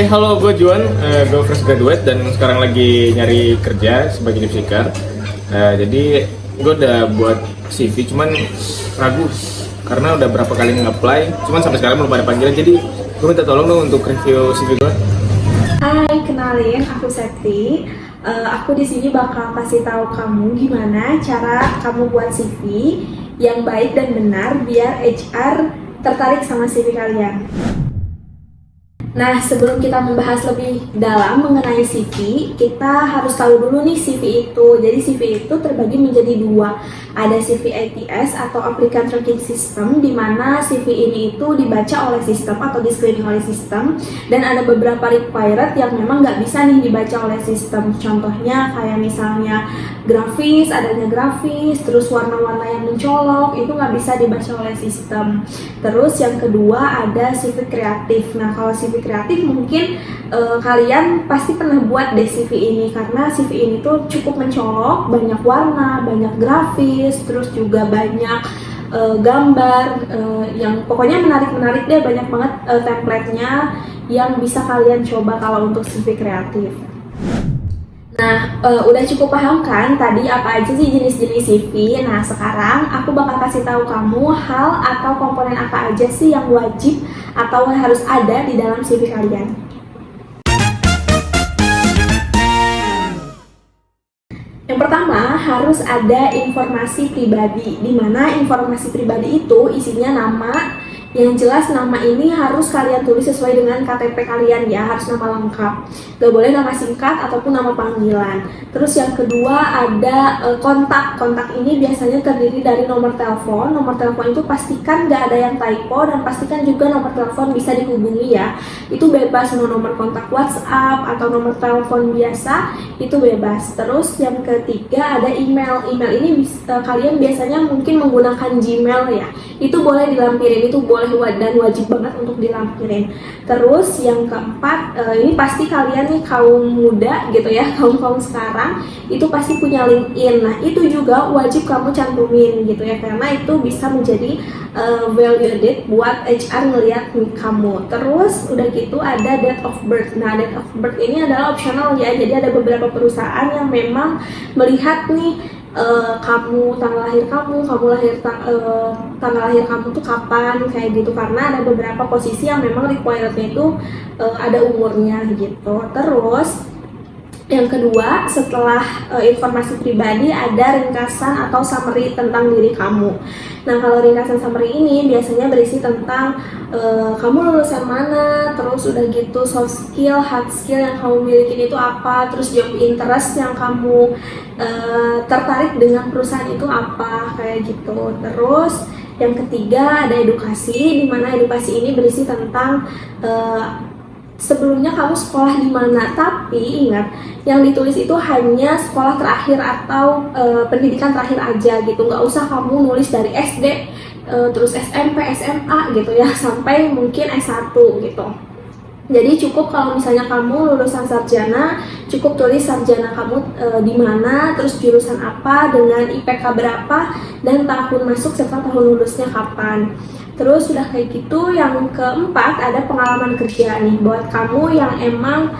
Halo, gue Juan, gue fresh graduate dan sekarang lagi nyari kerja sebagai job seeker. Jadi gue udah buat CV, cuman ragu karena udah berapa kali nge-apply, cuman sampai sekarang belum ada panggilan. Jadi gue minta tolong dong untuk review CV gue. Hai, kenalin aku Septi. Aku di sini bakal kasih tahu kamu gimana cara kamu buat CV yang baik dan benar biar HR tertarik sama CV kalian. Nah, sebelum kita membahas lebih dalam mengenai CV, kita harus tahu dulu nih CV itu. Jadi CV itu terbagi menjadi dua. Ada CV ATS atau Applicant Tracking System, di mana CV ini itu dibaca oleh sistem atau di-screening oleh sistem. Dan ada beberapa required yang memang nggak bisa nih dibaca oleh sistem. Contohnya kayak misalnya grafis, adanya grafis, terus warna-warna yang mencolok, itu nggak bisa dibaca oleh sistem. Terus yang kedua ada CV kreatif. Nah, kalau CV kreatif mungkin kalian pasti pernah buat deh CV ini, karena CV ini tuh cukup mencolok, banyak warna, banyak grafis, terus juga banyak gambar yang pokoknya menarik-menarik deh, banyak banget template-nya yang bisa kalian coba kalau untuk CV kreatif. Nah, udah cukup paham kan tadi apa aja sih jenis-jenis CV? Nah, sekarang aku bakal kasih tahu kamu hal atau komponen apa aja sih yang wajib atau harus ada di dalam CV kalian. Yang pertama, harus ada informasi pribadi, di mana informasi pribadi itu isinya nama. Yang jelas nama ini harus kalian tulis sesuai dengan KTP kalian ya, harus nama lengkap. Gak boleh nama singkat ataupun nama panggilan. Terus yang kedua ada kontak. Kontak ini biasanya terdiri dari nomor telepon. Nomor telepon itu pastikan gak ada yang typo dan pastikan juga nomor telepon bisa dihubungi ya. Itu bebas, mau nomor kontak WhatsApp atau nomor telepon biasa, itu bebas. Terus yang ketiga ada email. Email ini kalian biasanya mungkin menggunakan Gmail ya. Itu boleh dilampirin, itu boleh dan wajib banget untuk dilampirin. Terus yang keempat, ini pasti kalian nih kaum muda gitu ya, kaum sekarang itu pasti punya LinkedIn. Nah, itu juga wajib kamu cantumin gitu ya, karena itu bisa menjadi value added buat HR ngelihat kamu. Terus udah gitu ada date of birth. Nah, date of birth ini adalah optional ya, jadi ada beberapa perusahaan yang memang melihat nih kamu, tanggal lahir kamu tanggal lahir kamu tuh kapan, kayak gitu, karena ada beberapa posisi yang memang requirednya itu ada umurnya gitu. Terus yang kedua, setelah informasi pribadi ada ringkasan atau summary tentang diri kamu. Nah, kalau ringkasan summary ini biasanya berisi tentang kamu lulusan mana, terus udah gitu soft skill, hard skill yang kamu miliki itu apa, terus job interest yang kamu tertarik dengan perusahaan itu apa, kayak gitu. Terus yang ketiga ada edukasi, di mana edukasi ini berisi tentang sebelumnya kamu sekolah di mana, tapi ingat yang ditulis itu hanya sekolah terakhir atau pendidikan terakhir aja gitu. Nggak usah kamu nulis dari SD terus SMP, SMA gitu ya, sampai mungkin S1 gitu. Jadi cukup kalau misalnya kamu lulusan sarjana, cukup tulis sarjana kamu di mana, terus jurusan apa, dengan IPK berapa, dan tahun masuk serta tahun lulusnya kapan. Terus sudah kayak gitu, yang keempat ada pengalaman kerja nih. Buat kamu yang emang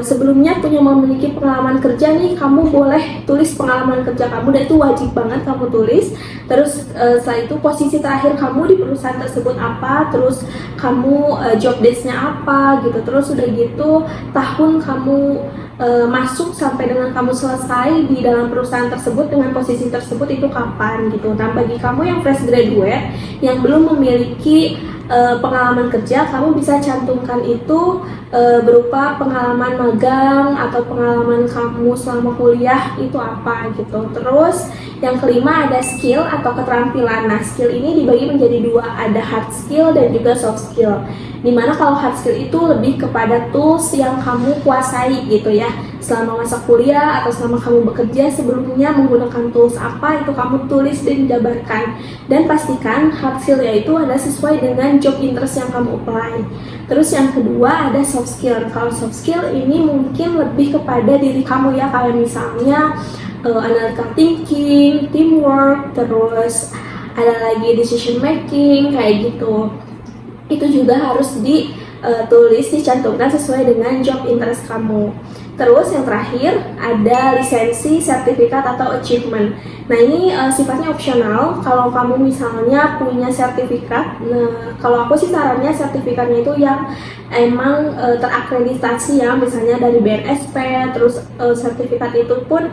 sebelumnya memiliki pengalaman kerja nih, kamu boleh tulis pengalaman kerja kamu, dan itu wajib banget kamu tulis. Terus setelah itu posisi terakhir kamu di perusahaan tersebut apa, terus kamu job desk-nya apa gitu. Terus udah gitu tahun kamu masuk sampai dengan kamu selesai di dalam perusahaan tersebut dengan posisi tersebut itu kapan gitu. Nah, bagi kamu yang fresh graduate yang belum memiliki pengalaman kerja, kamu bisa cantumkan itu berupa pengalaman magang atau pengalaman kamu selama kuliah itu apa gitu. Terus yang kelima ada skill atau keterampilan. Nah, skill ini dibagi menjadi dua, ada hard skill dan juga soft skill. Dimana kalau hard skill itu lebih kepada tools yang kamu kuasai gitu ya, selama masa kuliah atau selama kamu bekerja sebelumnya menggunakan tools apa, itu kamu tulis dan jabarkan. Dan pastikan hard skill yaitu ada sesuai dengan job interest yang kamu apply. Terus yang kedua ada soft skill. Kalau soft skill ini mungkin lebih kepada diri kamu ya, kayak misalnya analytical thinking, teamwork, terus ada lagi decision making kayak gitu. Itu juga harus tulis dicantumkan sesuai dengan job interest kamu. Terus yang terakhir ada lisensi, sertifikat atau achievement. Nah ini sifatnya opsional. Kalau kamu misalnya punya sertifikat, nah kalau aku sih sarannya sertifikatnya itu yang emang terakreditasi ya, misalnya dari BNSP. Terus sertifikat itu pun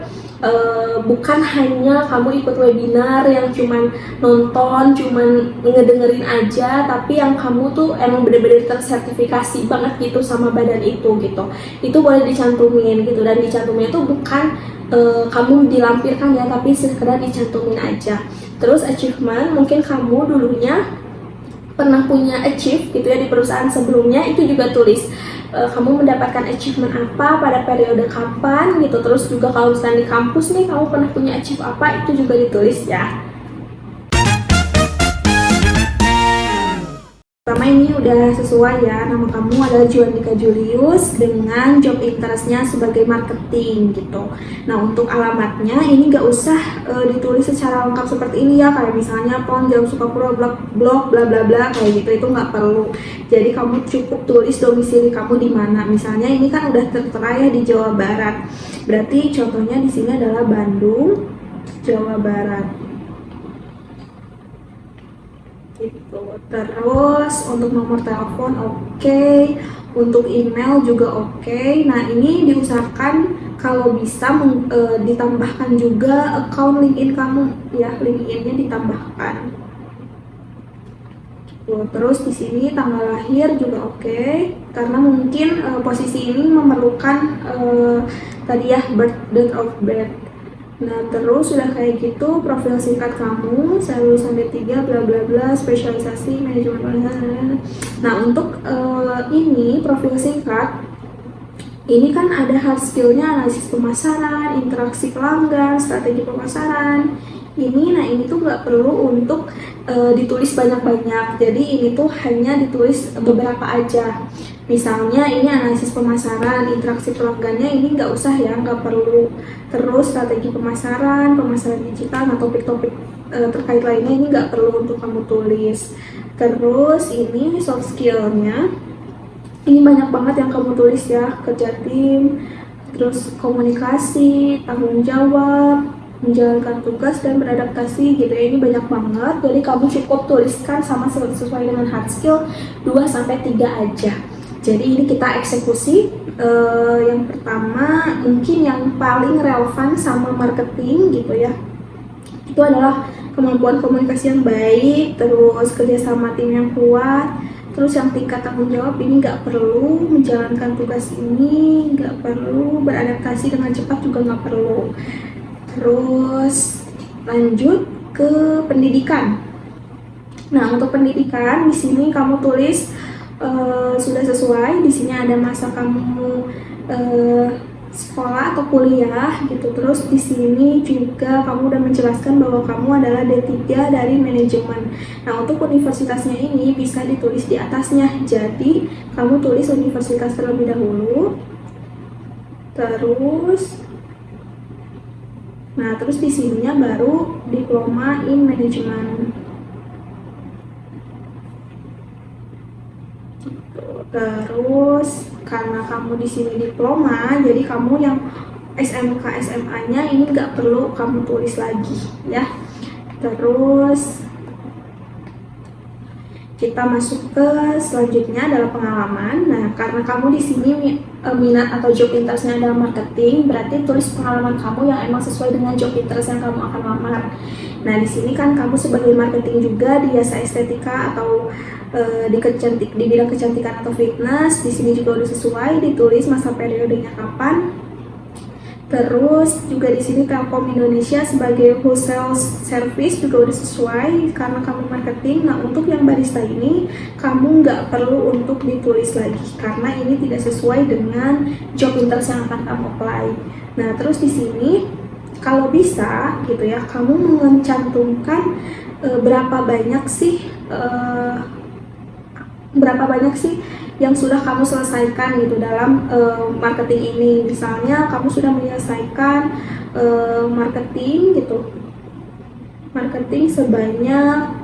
bukan hanya kamu ikut webinar yang cuman nonton, cuman ngedengerin aja, tapi yang kamu tuh emang bener-bener tersertifikasi banget gitu sama badan itu gitu. Itu boleh dicantumin gitu, dan dicantumin itu bukan kamu dilampirkan ya, tapi sekedar dicantumin aja. Terus achievement, mungkin kamu dulunya pernah punya achieve gitu ya di perusahaan sebelumnya, itu juga tulis kamu mendapatkan achievement apa pada periode kapan gitu. Terus juga kalau misalnya di kampus nih kamu pernah punya achieve apa, itu juga ditulis ya. Pertama ini udah sesuai ya, nama kamu adalah Juandika Julius dengan job interestnya sebagai marketing gitu. Nah untuk alamatnya ini gak usah ditulis secara lengkap seperti ini ya, kayak misalnya Pon Jalan Sukapura blog bla bla bla kayak gitu, itu nggak perlu. Jadi kamu cukup tulis domisili kamu di mana. Misalnya ini kan udah tertera ya di Jawa Barat, berarti contohnya di sini adalah Bandung, Jawa Barat. Gitu. Terus untuk nomor telepon oke, untuk email juga oke. Nah ini diusahakan kalau bisa ditambahkan juga account LinkedIn kamu ya, LinkedIn-nya ditambahkan. Gitu. Terus di sini tanggal lahir juga oke, karena mungkin posisi ini memerlukan tadi ya date of birth. Nah terus sudah kayak gitu profil singkat kamu, saya lulusan D3 bla bla bla, spesialisasi manajemen pemasaran. Nah untuk ini profil singkat ini kan ada hard skillnya, analisis pemasaran, interaksi pelanggan, strategi pemasaran. Nah ini tuh nggak perlu untuk ditulis banyak-banyak, jadi ini tuh hanya ditulis beberapa aja. Misalnya ini analisis pemasaran, interaksi pelanggannya ini nggak usah ya, nggak perlu. Terus strategi pemasaran, pemasaran digital, nah topik-topik terkait lainnya ini nggak perlu untuk kamu tulis. Terus ini soft skillnya, ini banyak banget yang kamu tulis ya, kerja tim, terus komunikasi, tanggung jawab, menjalankan tugas dan beradaptasi gitu ya, ini banyak banget. Jadi kamu cukup tuliskan sama sesuai dengan hard skill 2-3 aja. Jadi ini kita eksekusi. Yang pertama mungkin yang paling relevan sama marketing gitu ya, itu adalah kemampuan komunikasi yang baik, terus kerjasama tim yang kuat. Terus yang tingkat tanggung jawab ini nggak perlu, menjalankan tugas ini nggak perlu, beradaptasi dengan cepat juga nggak perlu. Terus lanjut ke pendidikan. Nah untuk pendidikan di sini kamu tulis sudah sesuai. Di sini ada masa kamu sekolah atau kuliah gitu. Terus di sini juga kamu udah menjelaskan bahwa kamu adalah D3 dari manajemen. Nah untuk universitasnya ini bisa ditulis di atasnya. Jadi kamu tulis universitas terlebih dahulu. Terus di sininya baru diploma in management. Terus karena kamu di sini diploma, jadi kamu yang SMK SMA-nya ini nggak perlu kamu tulis lagi ya. Terus kita masuk ke selanjutnya adalah pengalaman. Nah karena kamu di sini minat atau job interestnya adalah marketing, berarti tulis pengalaman kamu yang emang sesuai dengan job interest yang kamu akan lamar. Nah di sini kan kamu sebagai marketing juga di jasa estetika atau di bidang kecantikan atau fitness. Di sini juga udah sesuai, ditulis masa periodenya kapan. Terus juga di sini Telkom Indonesia sebagai wholesale service juga udah sesuai karena kamu marketing. Nah untuk yang barista ini kamu nggak perlu untuk ditulis lagi karena ini tidak sesuai dengan job interest yang akan kamu apply. Nah terus di sini kalau bisa gitu ya, kamu mencantumkan berapa banyak sih yang sudah kamu selesaikan gitu dalam marketing ini. Misalnya kamu sudah menyelesaikan marketing gitu, marketing sebanyak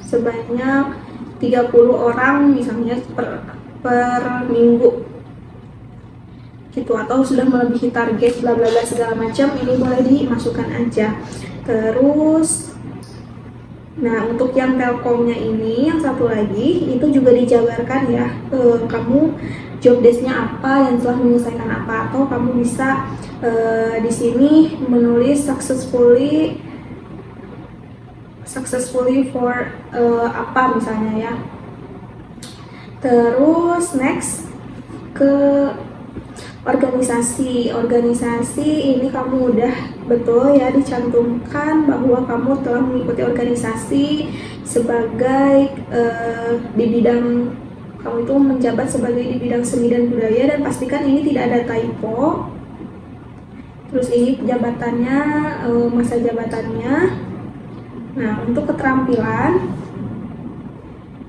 30 orang misalnya per minggu gitu, atau sudah melebihi target bla bla bla segala macam, ini boleh dimasukkan aja. Terus nah untuk yang Telkomnya ini yang satu lagi itu juga dijabarkan ya, kamu job desk-nya apa yang telah menyelesaikan apa, atau kamu bisa di sini menulis successfully for apa misalnya ya. Terus next ke organisasi ini kamu udah betul ya dicantumkan bahwa kamu telah mengikuti organisasi sebagai di bidang kamu itu menjabat sebagai di bidang seni dan budaya, dan pastikan ini tidak ada typo. Terus ini jabatannya, masa jabatannya. Nah untuk keterampilan,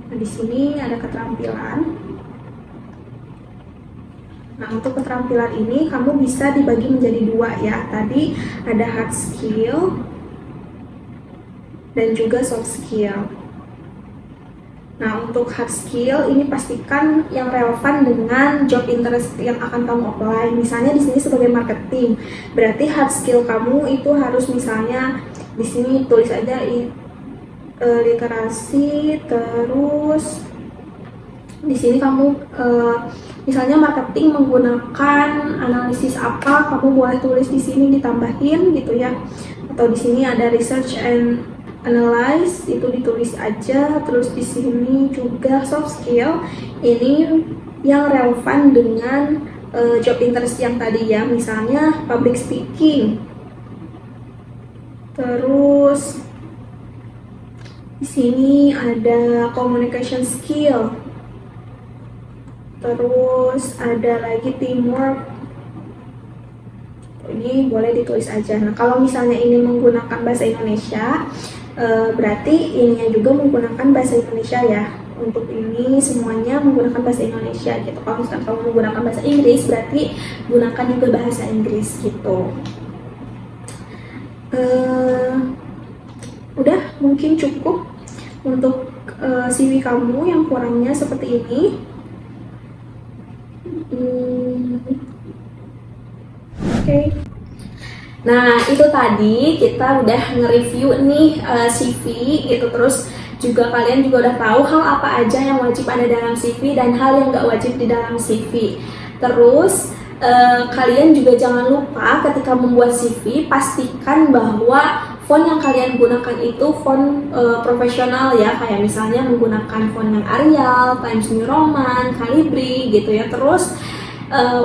nah, di sini ada keterampilan. Nah untuk keterampilan ini kamu bisa dibagi menjadi dua ya. Tadi ada hard skill dan juga soft skill. Nah untuk hard skill ini pastikan yang relevan dengan job interest yang akan kamu apply. Misalnya di sini sebagai marketing, berarti hard skill kamu itu harus misalnya di sini tulis aja literasi, terus di sini kamu misalnya marketing menggunakan analisis apa, kamu boleh tulis di sini ditambahin gitu ya. Atau di sini ada research and analyze, itu ditulis aja. Terus di sini juga soft skill, ini yang relevan dengan job interest yang tadi ya, misalnya public speaking. Terus di sini ada communication skill. Terus ada lagi teamwork. Ini boleh ditulis aja. Nah, kalau misalnya ini menggunakan bahasa Indonesia, berarti ininya juga menggunakan bahasa Indonesia ya. Untuk ini semuanya menggunakan bahasa Indonesia gitu. Kalau misalnya kamu menggunakan bahasa Inggris, berarti gunakan juga bahasa Inggris gitu. Udah mungkin cukup untuk CV kamu, yang kurangnya seperti ini. Oke. Nah itu tadi kita udah nge-review nih CV gitu. Terus juga kalian juga udah tahu hal apa aja yang wajib ada dalam CV dan hal yang nggak wajib di dalam CV. Terus kalian juga jangan lupa ketika membuat CV, pastikan bahwa font yang kalian gunakan itu font profesional ya, kayak misalnya menggunakan font yang Arial, Times New Roman, Calibri gitu ya. Terus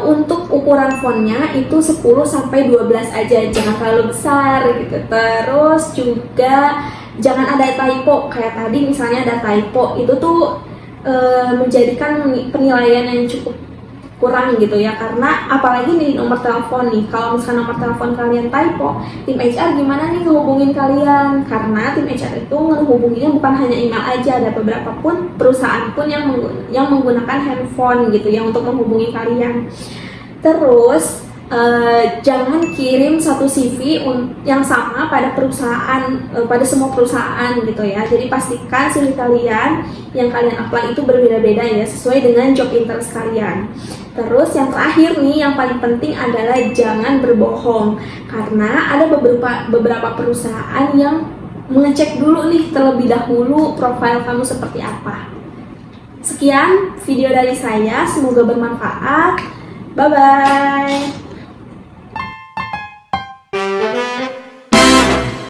untuk ukuran fontnya itu 10-12 aja, jangan terlalu besar gitu. Terus juga jangan ada typo, kayak tadi misalnya ada typo, itu tuh menjadikan penilaian yang cukup kurang gitu ya. Karena apalagi di nomor telepon nih, kalau misalnya nomor telepon kalian typo, tim HR gimana nih ngehubungin kalian? Karena tim HR itu ngehubunginnya bukan hanya email aja, ada beberapa pun perusahaan pun yang menggunakan handphone gitu ya untuk menghubungi kalian. Terus jangan kirim satu CV yang sama pada perusahaan, pada semua perusahaan gitu ya. Jadi pastikan CV kalian yang kalian apply itu berbeda-beda ya, sesuai dengan job interest kalian. Terus yang terakhir nih, yang paling penting adalah jangan berbohong, karena ada beberapa perusahaan yang mengecek dulu nih terlebih dahulu profil kamu seperti apa. Sekian video dari saya, semoga bermanfaat. Bye bye.